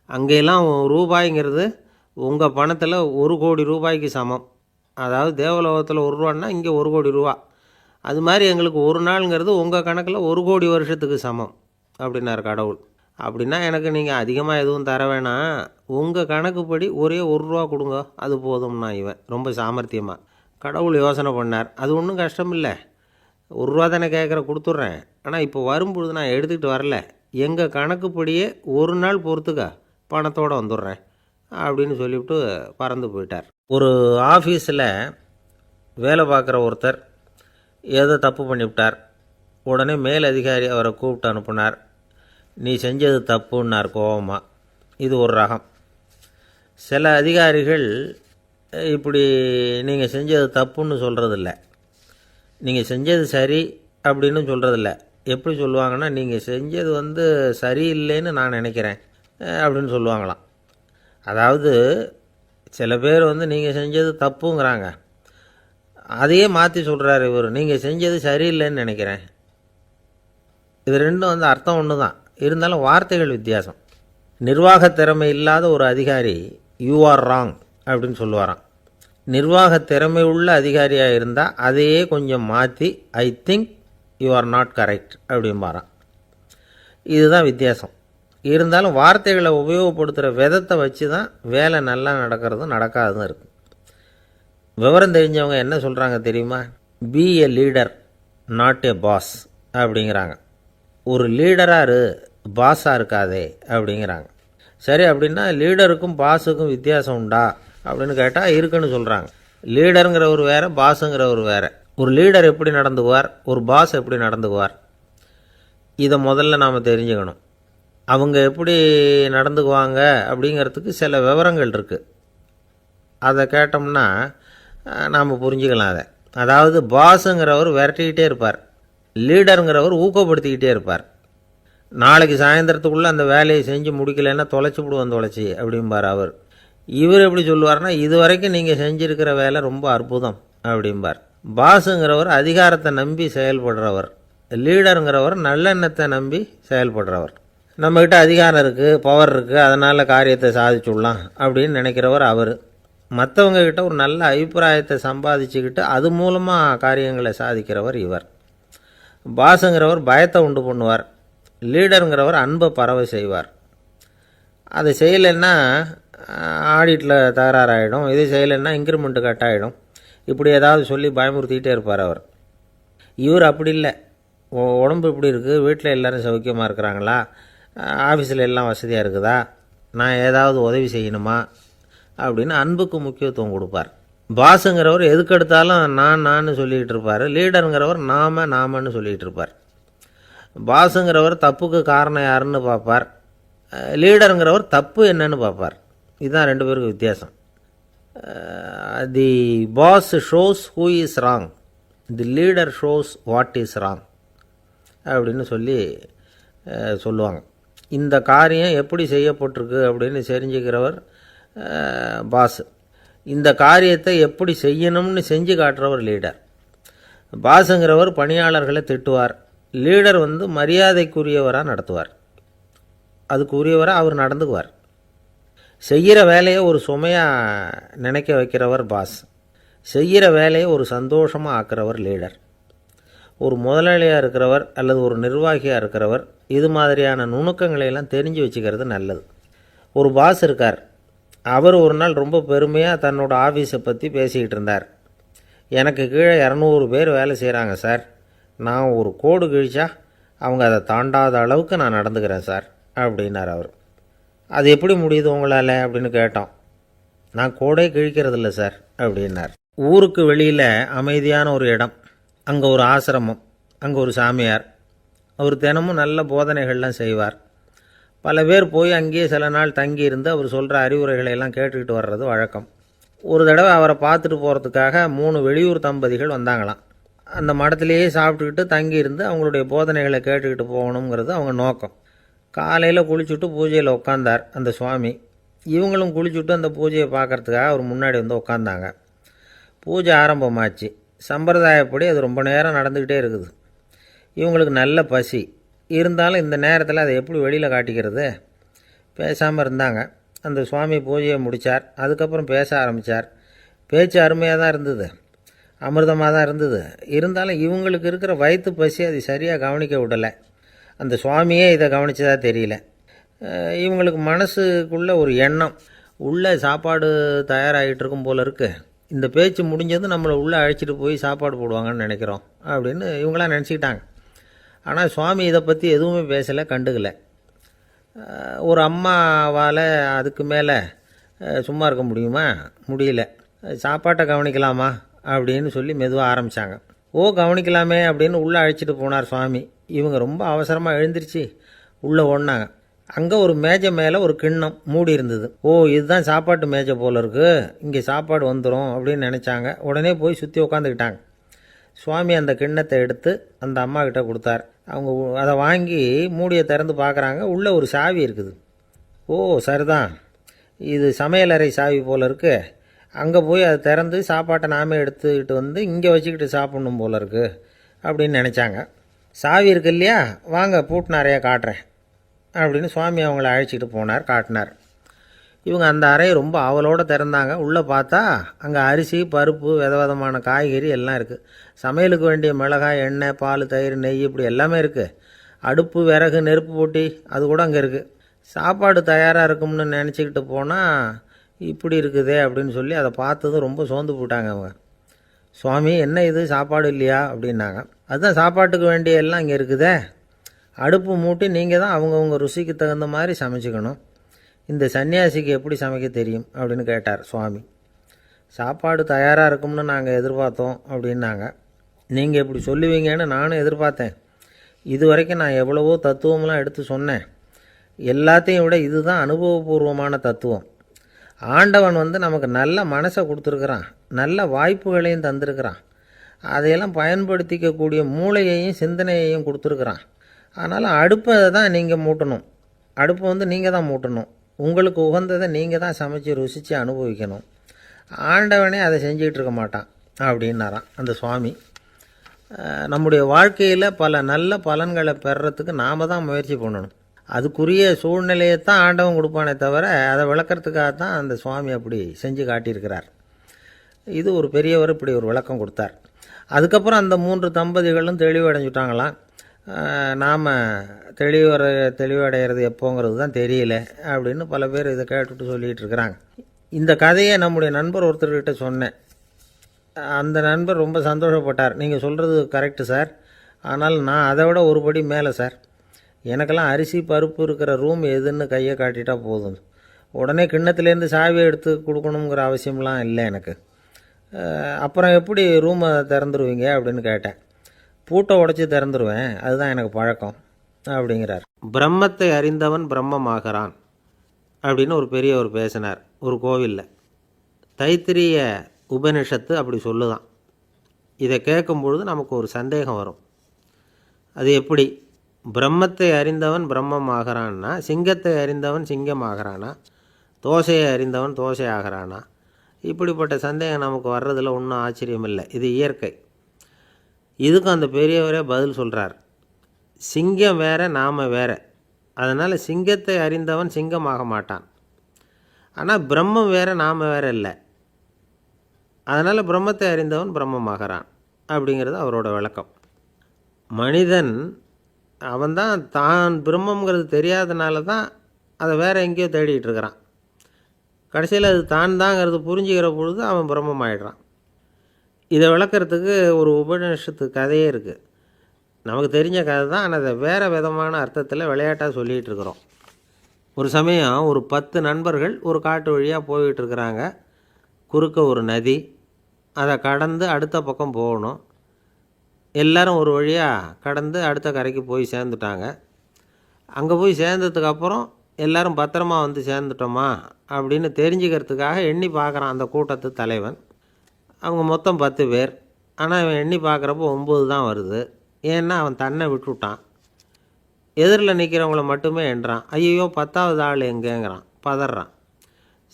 அங்கெல்லாம் ரூபாய்ங்கிறது உங்கள் பணத்தில் 1 கோடி ரூபாய்க்கு சமம். அதாவது தேவலோகத்தில் 1 ரூபான்னா இங்கே 1 கோடி ரூபா. அது மாதிரி எங்களுக்கு ஒரு நாளுங்கிறது உங்கள் கணக்கில் 1 கோடி வருஷத்துக்கு சமம் அப்படின்னார் கடவுள். அப்படின்னா எனக்கு நீங்கள் அதிகமாக எதுவும் தர வேணாம், உங்கள் கணக்குப்படி ஒரே 1 ரூபா கொடுங்க, அது போதும்னா இவன் ரொம்ப சாமர்த்தியமாக. கடவுள் யோசனை பண்ணார். அது ஒன்றும் கஷ்டம் இல்லை, 1 ரூபா தானே கேட்குற, கொடுத்துட்றேன். ஆனால் இப்போ வரும்பொழுது நான் எடுத்துக்கிட்டு வரல, எங்கள் கணக்குப்படியே 1 நாள் பொறுத்துக்க பணத்தோடு வந்துடுறேன் அப்படின்னு சொல்லிவிட்டு பறந்து போயிட்டார். ஒரு ஆஃபீஸில் வேலை பார்க்குற ஒருத்தர் ஏதோ தப்பு பண்ணிவிட்டார். உடனே மேலதிகாரி அவரை கூப்பிட்டு அனுப்புனார். நீ செஞ்சது தப்புன்னார் கோபமாக. இது ஒரு ரகம். சில அதிகாரிகள் இப்படி நீங்கள் செஞ்சது தப்புன்னு சொல்கிறதில்ல, நீங்கள் செஞ்சது சரி அப்படின்னு சொல்கிறதில்ல. எப்படி சொல்லுவாங்கன்னா, நீங்கள் செஞ்சது வந்து சரியில்லைன்னு நான் நினைக்கிறேன் அப்படின்னு சொல்லுவாங்களாம். அதாவது சில பேர் வந்து நீங்கள் செஞ்சது தப்புங்கிறாங்க, அதையே மாற்றி சொல்கிறார் இவர், நீங்கள் செஞ்சது சரியில்லைன்னு நினைக்கிறேன். இது ரெண்டும் வந்து அர்த்தம் ஒன்று தான், இருந்தாலும் வார்த்தைகள் வித்தியாசம். நிர்வாக திறமை இல்லாத ஒரு அதிகாரி யூ ஆர் ராங் அப்படின்னு சொல்லுவாராம். நிர்வாக திறமை உள்ள அதிகாரியாக இருந்தால் அதையே கொஞ்சம் மாற்றி I think you are not correct அப்படிம்பாரான். இதுதான் வித்தியாசம். இருந்தாலும் வார்த்தைகளை உபயோகப்படுத்துகிற விதத்தை வச்சு தான் வேலை நல்லா நடக்கிறதும் நடக்காததும் இருக்குது. விவரம் தெரிஞ்சவங்க என்ன சொல்கிறாங்க தெரியுமா? Be a leader not a boss அப்படிங்கிறாங்க. ஒரு லீடராக பாஸாக இருக்காதே அப்படிங்கிறாங்க. சரி, அப்படின்னா லீடருக்கும் பாஸுக்கும் வித்தியாசம் உண்டா அப்படின்னு கேட்டால் இருக்குன்னு சொல்கிறாங்க. லீடருங்கிறவர் வேறு, பாஸுங்கிறவர் வேறு. ஒரு லீடர் எப்படி நடந்துக்குவார், ஒரு பாஸ் எப்படி நடந்துக்குவார், இதை முதல்ல நாம் தெரிஞ்சுக்கணும். அவங்க எப்படி நடந்துக்குவாங்க அப்படிங்கிறதுக்கு சில விவரங்கள் இருக்குது. அதை கேட்டோம்னா நாம் புரிஞ்சுக்கலாம் அதை. அதாவது பாஸுங்கிறவர் விரட்டிக்கிட்டே இருப்பார், லீடருங்கிறவர் ஊக்கப்படுத்திக்கிட்டே இருப்பார். நாளைக்கு சாயந்தரத்துக்குள்ளே அந்த வேலையை செஞ்சு முடிக்கலைன்னா தொலைச்சி விடுவோம் தொலைச்சி அப்படிம்பார் அவர். இவர் எப்படி சொல்லுவார்னா, இது வரைக்கும் நீங்கள் செஞ்சுருக்கிற வேலை ரொம்ப அற்புதம் அப்படிம்பார். பாஸுங்கிறவர் அதிகாரத்தை நம்பி செயல்படுறவர், லீடருங்கிறவர் நல்லெண்ணத்தை நம்பி செயல்படுறவர். நம்மக்கிட்ட அதிகாரம் இருக்குது, பவர் இருக்குது, அதனால் காரியத்தை சாதிச்சுடலாம் அப்படின்னு நினைக்கிறவர் அவர். மற்றவங்கக்கிட்ட ஒரு நல்ல அபிப்பிராயத்தை சம்பாதிச்சுக்கிட்டு அது மூலமாக காரியங்களை சாதிக்கிறவர் இவர். பாஸுங்கிறவர் பயத்தை உண்டு பண்ணுவார், லீடருங்கிறவர் அன்பை பரவ செய்வார். அதை செய்யலைன்னா ஆடிட்டில் தகராறாயிடும், இது செய்யலைன்னா இன்க்ரிமெண்ட்டு கட் ஆகிடும், இப்படி ஏதாவது சொல்லி பயமுறுத்திக்கிட்டே இருப்பார் அவர். இவர் அப்படி இல்லை. உடம்பு இப்படி இருக்குது, வீட்டில் எல்லோரும் சௌக்கியமாக இருக்கிறாங்களா, ஆஃபீஸில் எல்லாம் வசதியாக இருக்குதா, நான் ஏதாவது உதவி செய்யணுமா அப்படின்னு அன்புக்கு முக்கியத்துவம் கொடுப்பார். பாஸுங்கிறவர் எதுக்கெடுத்தாலும் நான் சொல்லிகிட்டு இருப்பார், லீடருங்கிறவர் நாமன்னு சொல்லிகிட்டு இருப்பார். பாஸுங்கிறவர் தப்புக்கு காரணம் யாருன்னு பார்ப்பார், லீடருங்கிறவர் தப்பு என்னன்னு பார்ப்பார். இதுதான் ரெண்டு பேருக்கு வித்தியாசம். The boss shows who is wrong, the leader shows what is wrong அப்படின்னு சொல்லுவாங்க. இந்த காரியம் எப்படி செய்யப்பட்டிருக்கு அப்படின்னு தெரிஞ்சுக்கிறவர் பாஸ். இந்த காரியத்தை எப்படி செய்யணும்னு செஞ்சு காட்டுறவர் லீடர். பாஸுங்கிறவர் பணியாளர்களை திட்டுவார், லீடர் மரியாதைக்குரியவராக நடத்துவார், அதுக்குரியவராக அவர் நடந்துக்குவார். செய்கிற வேலையை ஒரு சுமையாக நினைக்க வைக்கிறவர் பாஸ், செய்கிற வேலையை ஒரு சந்தோஷமாக ஆக்கிறவர் லீடர். ஒரு முதலாளியாக இருக்கிறவர் அல்லது ஒரு நிர்வாகியாக இருக்கிறவர் இது மாதிரியான நுணுக்கங்களையெல்லாம் தெரிஞ்சு வச்சுக்கிறது நல்லது. ஒரு பாஸ் இருக்கார், அவர் ஒரு நாள் ரொம்ப பெருமையாக தன்னோட ஆஃபீஸை பற்றி பேசிக்கிட்டு இருந்தார். எனக்கு கீழே 200 பேர் வேலை செய்கிறாங்க சார், நான் ஒரு கோடு கிழிச்சா அவங்க அதை தாண்டாத அளவுக்கு நான் நடந்துக்கிறேன் சார் அப்படின்னார் அவர். அது எப்படி முடியுது உங்களால் அப்படின்னு கேட்டோம். நான் கோடே கிழிக்கிறதில்ல சார் அப்படின்னார். ஊருக்கு வெளியில் அமைதியான ஒரு இடம், அங்கே ஒரு ஆசிரமம், அங்கே ஒரு சாமியார், அவர் தினமும் நல்ல போதனைகள்லாம் செய்வார். பல பேர் போய் அங்கேயே சில நாள் தங்கி இருந்து அவர் சொல்கிற அறிவுரைகளை எல்லாம் கேட்டுக்கிட்டு வர்றது வழக்கம். ஒரு தடவை அவரை பார்த்துட்டு போகிறதுக்காக 3 வெளியூர் தம்பதிகள் வந்தாங்களாம். அந்த மடத்திலேயே சாப்பிட்டுக்கிட்டு தங்கியிருந்து அவங்களுடைய போதனைகளை கேட்டுக்கிட்டு போகணுங்கிறது அவங்க நோக்கம். காலையில் குளிச்சுட்டு பூஜையில் உட்காந்தார் அந்த சுவாமி. இவங்களும் குளிச்சுட்டு அந்த பூஜையை பார்க்குறதுக்காக அவர் முன்னாடி உட்காந்தாங்க. பூஜை ஆரம்பமாச்சு. சம்பிரதாயப்படி அது ரொம்ப நேரம் நடந்துக்கிட்டே இருக்குது. இவங்களுக்கு நல்ல பசி இருந்தாலும் இந்த நேரத்தில் அதை எப்படி வெளியில் காட்டிக்கிறது? பேசாமல் இருந்தாங்க. அந்த சுவாமி பூஜையை முடித்தார். அதுக்கப்புறம் பேச ஆரம்பித்தார். பேச்சு அருமையாக தான் இருந்தது, அமிர்தமாக தான் இருந்தது. இருந்தாலும் இவங்களுக்கு இருக்கிற வயிற்று பசி அது சரியாக கவனிக்க விடலை. அந்த சுவாமியே இதை கவனித்ததா தெரியல. இவங்களுக்கு மனசுக்குள்ளே ஒரு எண்ணம், உள்ளே சாப்பாடு தயாராகிட்டு இருக்கும் போல இருக்குது, இந்த பேச்சு முடிஞ்சது நம்மளை உள்ளே அழைச்சிட்டு போய் சாப்பாடு போடுவாங்கன்னு நினைக்கிறோம் அப்படின்னு இவங்களாம் நினச்சிக்கிட்டாங்க. ஆனால் சுவாமி இதை பற்றி எதுவுமே பேசலை, கண்டுக்கலை. ஒரு அம்மாவால் அதுக்கு மேலே சும்மா இருக்க முடியுமா? முடியல. சாப்பாட்டை கவனிக்கலாமா அப்படின்னு சொல்லி மெதுவாக ஆரம்பித்தாங்க. கவனிக்கலாமே அப்படின்னு உள்ளே அழைச்சிட்டு போனார் சுவாமி. இவங்க ரொம்ப அவசரமாக எழுந்திரிச்சு உள்ளே ஓடினாங்க. அங்கே ஒரு மேஜை மேலே ஒரு கிண்ணம் மூடி இருந்தது. இதுதான் சாப்பாட்டு மேஜை போல இருக்குது, இங்கே சாப்பாடு வந்துடும் அப்படின்னு நினச்சாங்க. உடனே போய் சுற்றி உட்காந்துக்கிட்டாங்க. சுவாமி அந்த கிண்ணத்தை எடுத்து அந்த அம்மா கிட்ட கொடுத்தார். அவங்க அதை வாங்கி மூடியை திறந்து பார்க்குறாங்க. உள்ளே ஒரு சாவி இருக்குது. சரிதான், இது சமையலறை சாவி போல் இருக்குது, அங்கே போய் அதை திறந்து சாப்பாட்டை நாமே எடுத்துக்கிட்டு வந்து இங்கே வச்சுக்கிட்டு சாப்பிட்ணும் போல இருக்குது அப்படின்னு நினச்சாங்க. சாவி இருக்கு இல்லையா, வாங்க பூட்டு நிறையா காட்டுறேன் அப்படின்னு சுவாமி அவங்கள அழைச்சிட்டு போனார், காட்டினார். இவங்க அந்த அறையை ரொம்ப ஆவலோடு திறந்தாங்க. உள்ளே பார்த்தா அங்கே அரிசி, பருப்பு, விதவிதமான காய்கறி எல்லாம் இருக்குது. சமையலுக்கு வேண்டிய மிளகாய், எண்ணெய், பால், தயிர், நெய் இப்படி எல்லாமே இருக்குது. அடுப்பு, விறகு, நெருப்பு போட்டி அது கூட அங்கே இருக்குது. சாப்பாடு தயாராக இருக்கும்னு நினச்சிக்கிட்டு போனால் இப்படி இருக்குதே அப்படின்னு சொல்லி அதை பார்த்ததும் ரொம்ப சோர்ந்து போட்டாங்க அவங்க. சுவாமி, என்ன இது சாப்பாடு இல்லையா அப்படின்னாங்க. அதுதான் சாப்பாட்டுக்கு வேண்டிய எல்லாம் இங்கே இருக்குதே. அடுப்பு மூட்டி நீங்கள் தான் அவங்கவுங்க ருசிக்கு தகுந்த மாதிரி சமைச்சிக்கணும். இந்த சன்னியாசிக்கு எப்படி சமைக்க தெரியும் அப்படின்னு கேட்டார் சுவாமி. சாப்பாடு தயாராக இருக்கும்னு நாங்கள் எதிர்பார்த்தோம் அப்படின்னாங்க. நீங்கள் இப்படி சொல்லுவீங்கன்னு நானும் எதிர்பார்த்தேன். இது வரைக்கும் நான் எவ்வளவோ தத்துவம்லாம் எடுத்து சொன்னேன். எல்லாத்தையும் விட இதுதான் அனுபவபூர்வமான தத்துவம். ஆண்டவன் நமக்கு நல்ல மனசை கொடுத்துருக்குறான், நல்ல வாய்ப்புகளையும் தந்திருக்கிறான், அதையெல்லாம் பயன்படுத்திக்கக்கூடிய மூளையையும் சிந்தனையையும் கொடுத்துருக்குறான். அதனால் அடுப்பை தான் நீங்கள் மூட்டணும். அடுப்பை நீங்கள் தான் மூட்டணும். உங்களுக்கு உகந்ததை நீங்கள் தான் சமைச்சு ருசித்து அனுபவிக்கணும். ஆண்டவனே அதை செஞ்சிகிட்டு இருக்க மாட்டான் அப்படின்னாராம் அந்த சுவாமி. நம்முடைய வாழ்க்கையில் பல நல்ல பலன்களை பெறுறதுக்கு நாம் தான் முயற்சி பண்ணணும். அதுக்குரிய சூழ்நிலையை தான் ஆண்டவன் கொடுப்பானே தவிர அதை விளக்கிறதுக்காக தான் அந்த சுவாமி அப்படி செஞ்சு காட்டியிருக்கிறார். இது ஒரு பெரியவர் இப்படி ஒரு விளக்கம் கொடுத்தார். அதுக்கப்புறம் அந்த 3 தம்பதிகளும் தெளிவடைஞ்சுட்டாங்களாம். நாம் தெளிவடைகிறது எப்போங்கிறது தான் தெரியல அப்படின்னு பல பேர் இதை கேட்டுட்டு சொல்லிகிட்டு இருக்கிறாங்க. இந்த கதையை நம்முடைய நண்பர் ஒருத்தர்கிட்ட சொன்னேன். அந்த நண்பர் ரொம்ப சந்தோஷப்பட்டார். நீங்கள் சொல்கிறது கரெக்டு சார், ஆனால் நான் அதை விட ஒரு படி மேலே சார். எனக்கெல்லாம் அரிசி, பருப்பு இருக்கிற ரூம் எதுன்னு கையை காட்டிட்டா போதும். உடனே கிண்ணத்துலேருந்து சாவியை எடுத்து கொடுக்கணுங்கிற அவசியம்லாம் இல்லை எனக்கு. அப்புறம் எப்படி ரூமை திறந்துருவீங்க அப்படின்னு கேட்டேன். பூட்டை உடச்சி திறந்துருவேன், அதுதான் எனக்கு பழக்கம் அப்படிங்கிறார். பிரம்மத்தை அறிந்தவன் பிரம்மமாகிறான் அப்படின்னு ஒரு பெரியவர் பேசினார் ஒரு கோவிலில். தைத்திரிய உபனிஷத்து அப்படி சொல்லுதான். இதை கேட்கும் பொழுது நமக்கு ஒரு சந்தேகம் வரும். அது எப்படி பிரம்மத்தை அறிந்தவன் பிரம்மமாகிறான்னா, சிங்கத்தை அறிந்தவன் சிங்கமாகிறானா, தோசையை அறிந்தவன் தோசை ஆகிறானா? இப்படிப்பட்ட சந்தேகம் நமக்கு வர்றதில் ஒன்றும் ஆச்சரியம் இல்லை. இது இயற்கை. இதுக்கும் அந்த பெரியவரே பதில் சொல்கிறார். சிங்கம் வேற, நாம் வேற. அதனால் சிங்கத்தை அறிந்தவன் சிங்கமாக மாட்டான். ஆனால் பிரம்மம் வேற, நாம் வேற இல்லை. அதனால் பிரம்மத்தை அறிந்தவன் பிரம்மமாகிறான் அப்படிங்கிறது அவரோட விளக்கம். மனிதன் அவன்தான் தான் பிரம்மங்கிறது தெரியாதனால தான் அதை வேறு எங்கேயோ தேடிகிட்டு இருக்கிறான். கடைசியில் அது தான் தாங்கிறது புரிஞ்சுக்கிற பொழுது அவன் பிரம்மம் ஆகிடுறான். இதை விளக்கிறதுக்கு ஒரு உபநிஷத்து கதையே இருக்குது. நமக்கு தெரிஞ்ச கதை தான், ஆனால் அதை வேறு விதமான அர்த்தத்தில் விளையாட்டாக சொல்லிகிட்டு இருக்கிறோம். ஒரு சமயம் ஒரு 10 நண்பர்கள் ஒரு காட்டு வழியாக போய்கிட்டு இருக்கிறாங்க. குறுக்க ஒரு நதி, அதை கடந்து அடுத்த பக்கம் போகணும். எல்லோரும் ஒரு வழியாக கடந்து அடுத்த கரைக்கு போய் சேர்ந்துட்டாங்க. அங்கே போய் சேர்ந்ததுக்கப்புறம் எல்லோரும் பத்திரமா வந்து சேர்ந்துட்டோமா அப்படின்னு தெரிஞ்சுக்கிறதுக்காக எண்ணி பார்க்குறான் அந்த கூட்டத்து தலைவன். அவங்க மொத்தம் 10 பேர். ஆனால் அவன் எண்ணி பார்க்குறப்போ 9 தான் வருது. ஏன்னா அவன் தன்னை விட்டுவிட்டான். எதிரில் நிற்கிறவங்கள மட்டுமே எண்ணுறான். ஐயோ 10வது ஆள் எங்கேங்கிறான், பதறான்.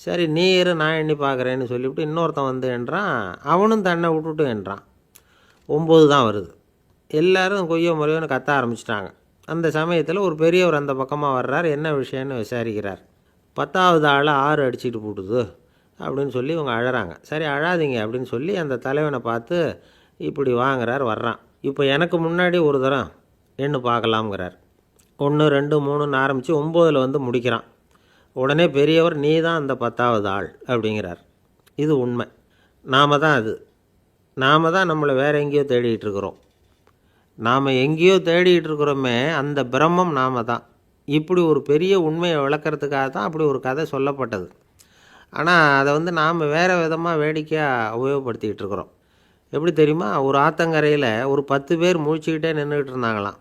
சரி நீ இரு, நான் எண்ணி பார்க்குறேன்னு சொல்லிவிட்டு இன்னொருத்தன் வந்து எண்ணுறான். அவனும் தன்னை விட்டுட்டு எண்ணுறான். 9 தான் வருது. எல்லோரும் கொய்யோ முறையோன்னு கத்த ஆரம்பிச்சிட்டாங்க. அந்த சமயத்தில் ஒரு பெரியவர் அந்த பக்கமாக வர்றார். என்ன விஷயம்னு விசாரிக்கிறார். 10வது ஆள் 6 அடிச்சுட்டு போட்டுது அப்படின்னு சொல்லி இவங்க அழறாங்க. சரி அழாதீங்க அப்படின்னு சொல்லி அந்த தலைவனை பார்த்து இப்படி வாங்குறார், வர்றான். இப்போ எனக்கு முன்னாடி ஒரு தரம் எண்ணு பார்க்கலாம்ங்கிறார். 1 2 3ன்னு ஆரம்பித்து 9ல் வந்து முடிக்கிறான். உடனே பெரியவர் நீ தான் அந்த 10வது ஆள் அப்படிங்கிறார். இது உண்மை. நாம் தான் அது. நாம் தான் நம்மளை வேறு எங்கேயோ தேடிகிட்டு இருக்கிறோம். நாம் எங்கேயோ தேடிகிட்டு இருக்கிறோமே, அந்த பிரம்மம் நாம் தான். இப்படி ஒரு பெரிய உண்மையை விளக்கிறதுக்காக தான் அப்படி ஒரு கதை சொல்லப்பட்டது. ஆனால் அதை நாம் வேறு விதமாக வேடிக்கையாக உபயோகப்படுத்திக்கிட்டு இருக்கிறோம். எப்படி தெரியுமா? ஒரு ஆத்தங்கரையில் ஒரு 10 பேர் முழிச்சுக்கிட்டே நின்றுக்கிட்டு இருந்தாங்களாம்.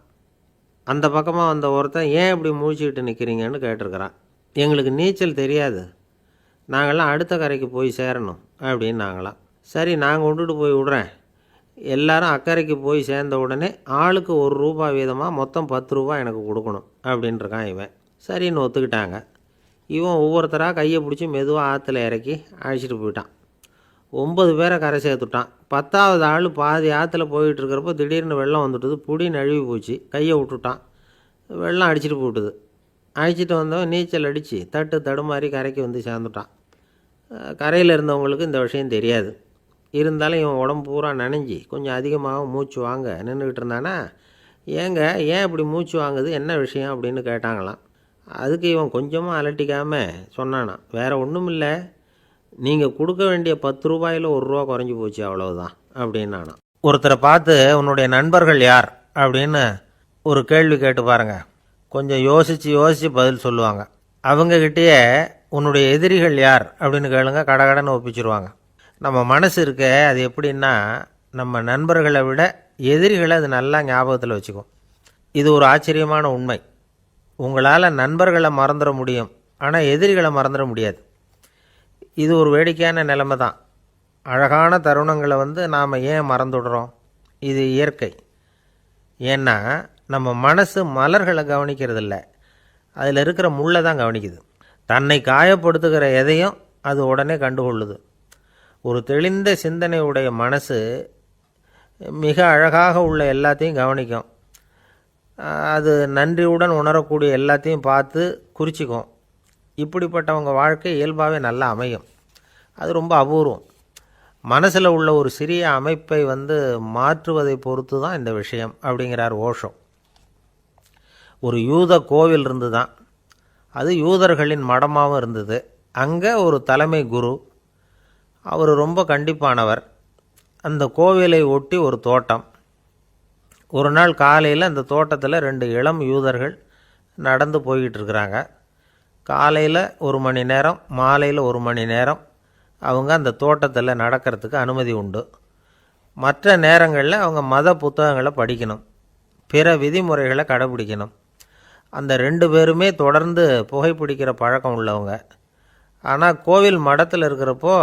அந்த பக்கமாக வந்த ஒருத்தன் ஏன் இப்படி முழிச்சுக்கிட்டு நிற்கிறீங்கன்னு கேட்டிருக்கிறான். எங்களுக்கு நீச்சல் தெரியாது, நாங்கள்லாம் அடுத்த கரைக்கு போய் சேரணும் அப்படின்னு நாங்களாம். சரி நாங்கள் விட்டுட்டு போய் விட்றேன். எல்லாரும் அக்கறைக்கு போய் சேர்ந்த உடனே ஆளுக்கு ₹1 வீதமாக மொத்தம் ₹10 எனக்கு கொடுக்கணும் அப்படின்ட்டுருக்கான் இவன். சரின்னு ஒத்துக்கிட்டாங்க. இவன் ஒவ்வொருத்தராக கையை பிடிச்சி மெதுவாக ஆற்றுல இறக்கி அழைச்சிட்டு போயிட்டான். 9 பேரை கரை சேர்த்துட்டான். 10வது ஆள் பாதி ஆற்றுல போயிட்டு இருக்கிறப்போ திடீர்னு வெள்ளம் வந்துட்டுது. புடி நழுவி போச்சு. கையை விட்டுட்டான். வெள்ளம் அடிச்சிட்டு போட்டுது. அழைச்சிட்டு வந்தவன் நீச்சல் அடித்து தட்டு தடுமாறி கரைக்கு வந்து சேர்ந்துட்டான். கரையில் இருந்தவங்களுக்கு இந்த விஷயம் தெரியாது. இருந்தாலும் இவன் உடம்பு பூரா நனைஞ்சி கொஞ்சம் அதிகமாக மூச்சு வாங்க நின்றுக்கிட்டு இருந்தானா, ஏங்க ஏன் இப்படி மூச்சு வாங்குது, என்ன விஷயம் அப்படின்னு கேட்டாங்களாம். அதுக்கு இவன் கொஞ்சமாக அலட்டிக்காமல் சொன்னானான், வேறு ஒன்றும் இல்லை, நீங்கள் கொடுக்க வேண்டிய 10 ரூபாயில் 1 ரூபா குறைஞ்சி போச்சு, அவ்வளவுதான் அப்படின்னானான். ஒருத்தரை பார்த்து உன்னுடைய நண்பர்கள் யார் அப்படின்னு ஒரு கேள்வி கேட்டு பாருங்க. கொஞ்சம் யோசித்து பதில் சொல்லுவாங்க. அவங்கக்கிட்டேயே உன்னுடைய எதிரிகள் யார் அப்படின்னு கேளுங்க, கடகடன்னு ஒப்பிச்சிருவாங்க. நம்ம மனசு இருக்க அது எப்படின்னா, நம்ம நண்பர்களை விட எதிரிகளை அது நல்லா ஞாபகத்தில் வச்சுக்கும். இது ஒரு ஆச்சரியமான உண்மை. உங்களால் நண்பர்களை மறந்துட முடியும், ஆனால் எதிரிகளை மறந்துட முடியாது. இது ஒரு வேடிக்கையான நிலைமை தான். அழகான தருணங்களை நாம் ஏன் மறந்துடுறோம்? இது இயற்கை. ஏன்னா நம்ம மனசு மலர்களை கவனிக்கிறதில்ல, அதில் இருக்கிற முள்ளை தான் கவனிக்குது. தன்னை காயப்படுத்துகிற எதையும் அது உடனே கண்டுகொள்ளுது. ஒரு தெளிந்த சிந்தனை உடைய மனசு மிக அழகாக உள்ள எல்லாத்தையும் கவனிக்கும். அது நன்றியுடன் உணரக்கூடிய எல்லாத்தையும் பார்த்து குறிச்சிக்கும். இப்படிப்பட்டவங்க வாழ்க்கை இயல்பாகவே நல்லா அமையும். அது ரொம்ப அபூர்வம். மனசில் உள்ள ஒரு சிறிய அமைப்பை மாற்றுவதை பொறுத்து தான் இந்த விஷயம் அப்படிங்கிறார் ஓஷோ. ஒரு யூத கோவில் இருந்து தான், அது யூதர்களின் மடமாகவும் இருந்தது. அங்கே ஒரு தலைமை குரு, அவர் ரொம்ப கண்டிப்பானவர். அந்த கோவிலை ஒட்டி ஒரு தோட்டம். ஒரு நாள் காலையில் அந்த தோட்டத்தில் 2 இளம் யூதர்கள் நடந்து போய்கிட்டு இருக்கிறாங்க. காலையில் 1 மணி நேரம், மாலையில் 1 மணி நேரம் அவங்க அந்த தோட்டத்தில் நடக்கிறதுக்கு அனுமதி உண்டு. மற்ற நேரங்களில் அவங்க மத புத்தகங்களை படிக்கணும், பிற விதிமுறைகளை கடைபிடிக்கணும். அந்த 2 பேருமே தொடர்ந்து புகைப்பிடிக்கிற பழக்கம் உள்ளவங்க. ஆனால் கோவில் மடத்தில் இருக்கிறப்போ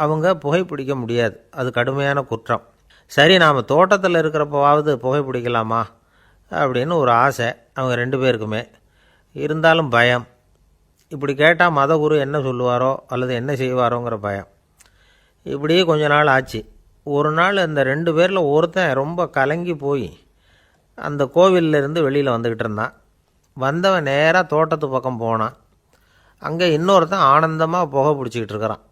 அவங்க புகைப்பிடிக்க முடியாது, அது கடுமையான குற்றம். சரி, நாம் தோட்டத்தில் இருக்கிறப்போவாவது புகைப்பிடிக்கலாமா அப்படின்னு ஒரு ஆசை அவங்க 2 பேருக்குமே. இருந்தாலும் பயம். இப்படி கேட்டால் மதகுரு என்ன சொல்லுவாரோ அல்லது என்ன செய்வாரோங்கிற பயம். இப்படியே கொஞ்ச நாள் ஆச்சு. ஒரு நாள் அந்த 2 பேரில் ஒருத்தன் ரொம்ப கலங்கி போய் அந்த கோவிலிருந்து வெளியில் வந்துக்கிட்டு இருந்தான். வந்தவன் நேராக தோட்டத்து பக்கம் போனான். அங்கே இன்னொருத்தன் ஆனந்தமாக புகை பிடிச்சிக்கிட்டு இருக்கிறான்.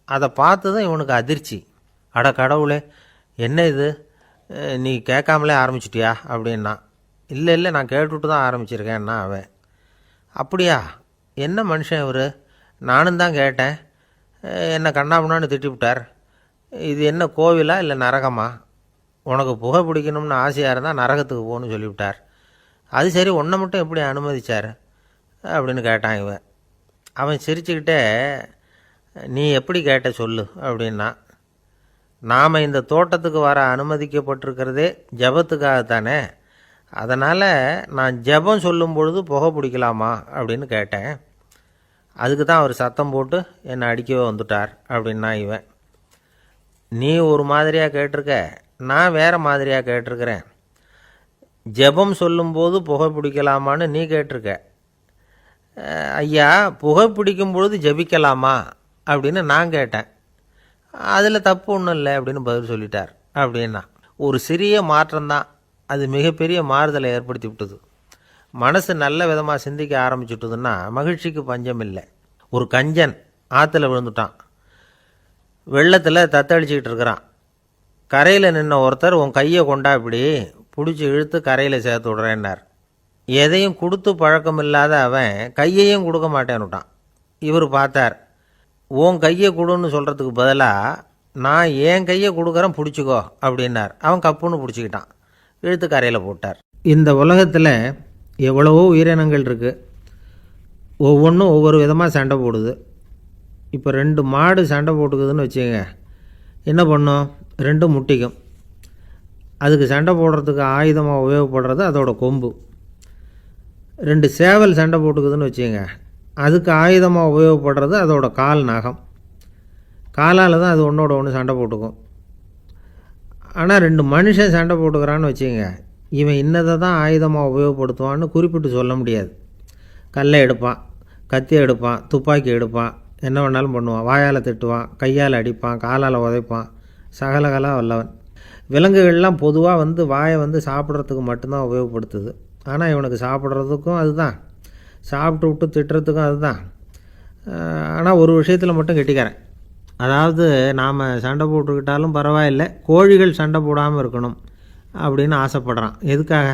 அதை பார்த்து தான் இவனுக்கு அதிர்ச்சி. அட கடவுளே, என்ன இது, நீ கேட்காமலே ஆரம்பிச்சிட்டியா அப்படின்னா. இல்லை நான் கேட்டுவிட்டு தான் ஆரம்பிச்சிருக்கேன்னா அவன். அப்படியா, என்ன மனுஷன் இவர், நானும் தான் கேட்டேன், என்னை கண்ணாபுண்ணான்னு திட்டிவிட்டார். இது என்ன கோவிலா இல்லை நரகமா? உனக்கு புகை பிடிக்கணும்னு ஆசையாக இருந்தால் நரகத்துக்கு போகணும்னு சொல்லிவிட்டார். அது சரி, உன்னை மட்டும் எப்படி அனுமதிச்சார் அப்படின்னு கேட்டான் இவன். அவன் சிரிச்சுக்கிட்டே, நீ எப்படி கேட்ட சொல்லு அப்படின்னா. நாம் இந்த தோட்டத்துக்கு வர அனுமதிக்கப்பட்டிருக்கிறதே ஜபத்துக்காகத்தானே, அதனால் நான் ஜபம் சொல்லும் பொழுது புகை பிடிக்கலாமா அப்படின்னு கேட்டேன். அதுக்கு தான் அவர் சத்தம் போட்டு என்னை அடிக்கவே வந்துட்டார் அப்படின்னா இவன். நீ ஒரு மாதிரியாக கேட்டிருக்க, நான் வேறு மாதிரியாக கேட்டிருக்கிறேன். ஜபம் சொல்லும்போது புகை பிடிக்கலாமான்னு நீ கேட்டிருக்க. ஐயா, புகை பிடிக்கும் பொழுது ஜபிக்கலாமா அப்படின்னு நான் கேட்டேன். அதில் தப்பு ஒன்றும் இல்லை அப்படின்னு பதில் சொல்லிட்டார் அப்படின்னா. ஒரு சிறிய மாற்றம்தான் அது மிகப்பெரிய மாறுதலை ஏற்படுத்தி விட்டது. மனசு நல்ல விதமாக சிந்திக்க ஆரம்பிச்சுட்டுதுன்னா மகிழ்ச்சிக்கு பஞ்சம் இல்லை. ஒரு கஞ்சன் ஆற்றுல விழுந்துட்டான். வெள்ளத்தில் தத்தளிச்சிக்கிட்டு இருக்கிறான். கரையில் நின்ன ஒருத்தர், உன் கையை கொண்டா இப்படி பிடிச்சி இழுத்து கரையில் சேர்த்து விட்றேன்னார். எதையும் கொடுத்து பழக்கம் இல்லாத அவன் கையையும் கொடுக்க மாட்டேன்னுட்டான். இவர் பார்த்தார். உன் கையை கொடுன்னு சொல்கிறதுக்கு பதிலாக நான் என் கையை கொடுக்குறேன், பிடிச்சிக்கோ அப்படின்னார். அவன் கப்புன்னு பிடிச்சிக்கிட்டான், இழுத்து கரையில் போட்டார். இந்த உலகத்தில் எவ்வளவோ உயிரினங்கள் இருக்குது. ஒவ்வொன்றும் ஒவ்வொரு விதமாக சண்டை போடுது. இப்போ 2 மாடு சண்டை போட்டுக்குதுன்னு வச்சுக்கோங்க, என்ன பண்ணும்? 2 முட்டிக்கும். அதுக்கு சண்டை போடுறதுக்கு ஆயுதமாக உபயோகப்படுறது அதோட கொம்பு. 2 சேவல் சண்டை போட்டுக்குதுன்னு வச்சுக்கோங்க, அதுக்கு ஆயுதமாக உபயோகப்படுறது அதோட கால் நகம். காலால் தான் அது ஒன்றோட ஒன்று சண்டை போட்டுக்கும். ஆனால் 2 மனுஷன் சண்டை போட்டுக்கிறான்னு வச்சுக்கோங்க, இவன் இன்னதை தான் ஆயுதமாக உபயோகப்படுத்துவான்னு குறிப்பிட்டு சொல்ல முடியாது. கல்லை எடுப்பான், கத்தி எடுப்பான், துப்பாக்கி எடுப்பான், என்ன வேணாலும் பண்ணுவான். வாயால் திட்டுவான், கையால் அடிப்பான், காலால் உதைப்பான், சகலகலாக வல்லவன். விலங்குகள்லாம் பொதுவாக வாயை சாப்பிட்றதுக்கு மட்டும்தான் உபயோகப்படுத்துது. ஆனால் இவனுக்கு சாப்பிட்றதுக்கும் அதுதான், சாப்பிட்டு விட்டு திட்டுறதுக்கும் அதுதான். ஆனால் ஒரு விஷயத்தில் மட்டும் கெட்டிக்காரன். அதாவது நாம் சண்டை போட்டுக்கிட்டாலும் பரவாயில்லை, கோழிகள் சண்டை போடாமல் இருக்கணும் அப்படின்னு ஆசைப்படுறான். எதுக்காக?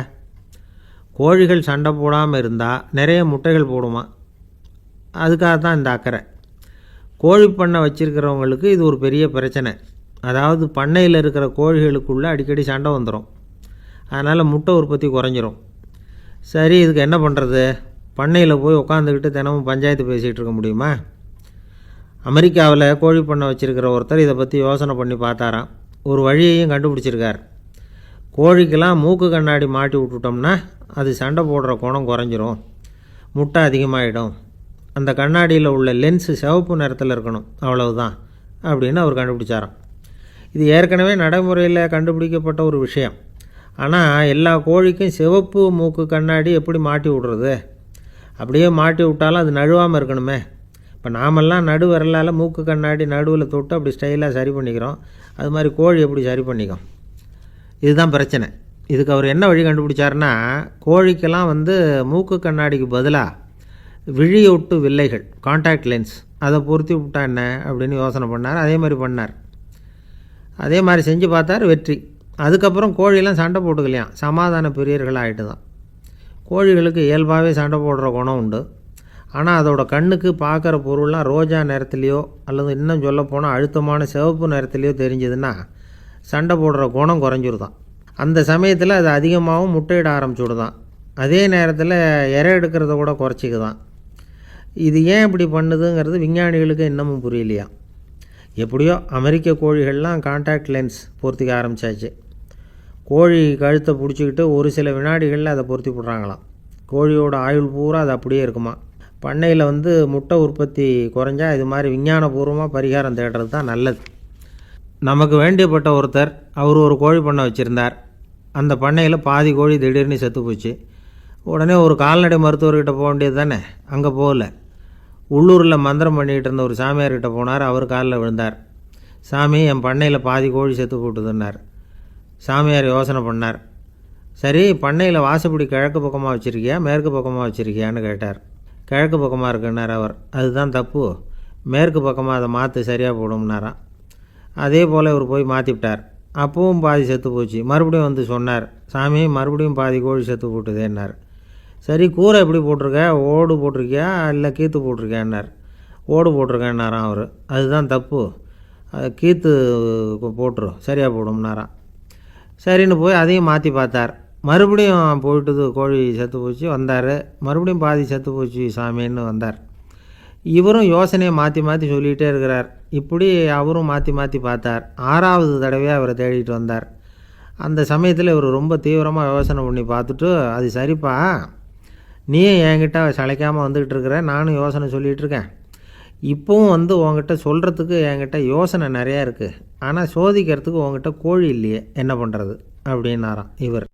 கோழிகள் சண்டை போடாமல் இருந்தால் நிறைய முட்டைகள் போடுமா, அதுக்காக தான் இந்த அக்கறை. கோழி பண்ணை வச்சுருக்கிறவங்களுக்கு இது ஒரு பெரிய பிரச்சனை. அதாவது பண்ணையில் இருக்கிற கோழிகளுக்குள்ளே அடிக்கடி சண்டை வந்துடும். அதனால் முட்டை உற்பத்தி குறைஞ்சிரும். சரி, இதுக்கு என்ன பண்ணுறது? பண்ணையில் போய் உட்காந்துக்கிட்டு தினமும் பஞ்சாயத்து பேசிகிட்டு இருக்க முடியுமா? அமெரிக்காவில் கோழி பண்ணை வச்சுருக்கிற ஒருத்தர் இதை பற்றி யோசனை பண்ணி பார்த்தாராம். ஒரு வழியையும் கண்டுபிடிச்சிருக்கார். கோழிக்கெல்லாம் மூக்கு கண்ணாடி மாட்டி விட்டுட்டோம்னா அது சண்டை போடுற குணம் குறைஞ்சிரும், முட்டை அதிகமாகிடும். அந்த கண்ணாடியில் உள்ள லென்ஸு சிவப்பு நிறத்தில் இருக்கணும், அவ்வளவுதான் அப்படின்னு அவர் கண்டுபிடிச்சாராம். இது ஏற்கனவே நடைமுறையில் கண்டுபிடிக்கப்பட்ட ஒரு விஷயம். ஆனால் எல்லா கோழிக்கும் சிவப்பு மூக்கு கண்ணாடி எப்படி மாட்டி விடுறது? அப்படியே மாட்டி விட்டாலும் அது நழுவாமல் இருக்கணுமே. இப்போ நாமெல்லாம் நடு விரலால் மூக்கு கண்ணாடி நடுவில் தொட்டு அப்படி ஸ்டைலாக சரி பண்ணிக்கிறோம். அது மாதிரி கோழி எப்படி சரி பண்ணிக்கும்? இதுதான் பிரச்சனை. இதுக்கு அவர் என்ன வழி கண்டுபிடிச்சாருன்னா, கோழிக்கெல்லாம் மூக்கு கண்ணாடிக்கு பதிலாக விழியொட்டு வில்லைகள், காண்டாக்ட் லென்ஸ், அதை பொருத்தி விட்டா என்ன அப்படின்னு யோசனை பண்ணார். அதே மாதிரி பண்ணார். அதே மாதிரி செஞ்சு பார்த்தார், வெற்றி. அதுக்கப்புறம் கோழியெல்லாம் சண்டை போட்டுக்கலையாம், சமாதான பிரியர்கள் ஆகிட்டு தான். கோழிகளுக்கு இயல்பாகவே சண்டை போடுற குணம் உண்டு. ஆனால் அதோட கண்ணுக்கு பார்க்குற பொருள்லாம் ரோஜா நிறத்துலையோ அல்லது இன்னும் சொல்லப்போனால் அழுத்தமான சிவப்பு நிறத்துலையோ தெரிஞ்சதுன்னா சண்டை போடுற குணம் குறைஞ்சிருதான். அந்த சமயத்தில் அது அதிகமாகவும் முட்டையிட ஆரம்பிச்சுடுதான். அதே நேரத்தில் இறை எடுக்கிறத கூட குறைச்சிக்குதான். இது ஏன் இப்படி பண்ணுதுங்கிறது விஞ்ஞானிகளுக்கு இன்னமும் புரியலையா. எப்படியோ அமெரிக்க கோழிகள்லாம் காண்டாக்ட் லென்ஸ் பொருத்திக்க ஆரம்பித்தாச்சு. கோழி கழுத்தை பிடிச்சிக்கிட்டு ஒரு சில வினாடிகளில் அதை பொருத்தி போடுறாங்களாம். கோழியோட ஆயுள் பூரா அது அப்படியே இருக்குமா. பண்ணையில் முட்டை உற்பத்தி குறைஞ்சா இது மாதிரி விஞ்ஞானபூர்வமாக பரிகாரம் தேடுறது தான் நல்லது. நமக்கு வேண்டியப்பட்ட ஒருத்தர், அவர் ஒரு கோழி பண்ணை வச்சுருந்தார். அந்த பண்ணையில் பாதி கோழி திடீர்னு செத்து போச்சு. உடனே ஒரு கால்நடை மருத்துவர்கிட்ட போக வேண்டியது தானே. அங்கே போகல, உள்ளூரில் மந்திரம் பண்ணிகிட்டு இருந்த ஒரு சாமியார்கிட்ட போனார். அவர் காலில் விழுந்தார். சாமி, என் பண்ணையில் பாதி கோழி செத்து போட்டுதுன்னார். சாமியார் யோசனை பண்ணார். சரி, பண்ணையில் வாசப்படி கிழக்கு பக்கமாக வச்சுருக்கியா மேற்கு பக்கமாக வச்சுருக்கியான்னு கேட்டார். கிழக்கு பக்கமாக இருக்குன்னார் அவர். அதுதான் தப்பு, மேற்கு பக்கமாக அதை மாற்று, சரியாக போடும்னாராம். அதே போல் இவர் போய் மாற்றிவிட்டார். அப்பவும் பாதி செத்து போச்சு. மறுபடியும் சொன்னார், சாமி மறுபடியும் பாதி கோழி செத்து போட்டுதேன்னார். சரி, கூரை எப்படி போட்டிருக்க, ஓடு போட்டிருக்கியா இல்லை கீத்து போட்டிருக்கியான்னார். ஓடு போட்டிருக்கேன்னாராம் அவர். அதுதான் தப்பு, கீத்து போட்டுரும், சரியாக போடும்னாராம். சரின்னு போய் அதையும் மாற்றி பார்த்தார். மறுபடியும் போயிட்டுது, கோழி செத்து போச்சு. வந்தார், மறுபடியும் பாதி செத்து போச்சு சாமின்னு வந்தார். இவரும் யோசனையை மாற்றி மாற்றி சொல்லிகிட்டே இருக்கிறார். இப்படி அவரும் மாற்றி மாற்றி பார்த்தார். 6வது தடவையாக அவரை தேடிட்டு வந்தார். அந்த சமயத்தில் இவர் ரொம்ப தீவிரமாக யோசனை பண்ணி பார்த்துட்டு, அது சரிப்பா, நீயும் என்கிட்ட சளைக்காமல் வந்துக்கிட்டு இருக்கிற, நானும் யோசனை சொல்லிகிட்டு இருக்கேன். இப்போவும் உங்ககிட்ட சொல்கிறதுக்கு என்கிட்ட யோசனை நிறையா இருக்குது. ஆனால் சோதிக்கிறதுக்கு உங்ககிட்ட கோழி இல்லையே, என்ன பண்ணுறது அப்படின்னாராம் இவர்.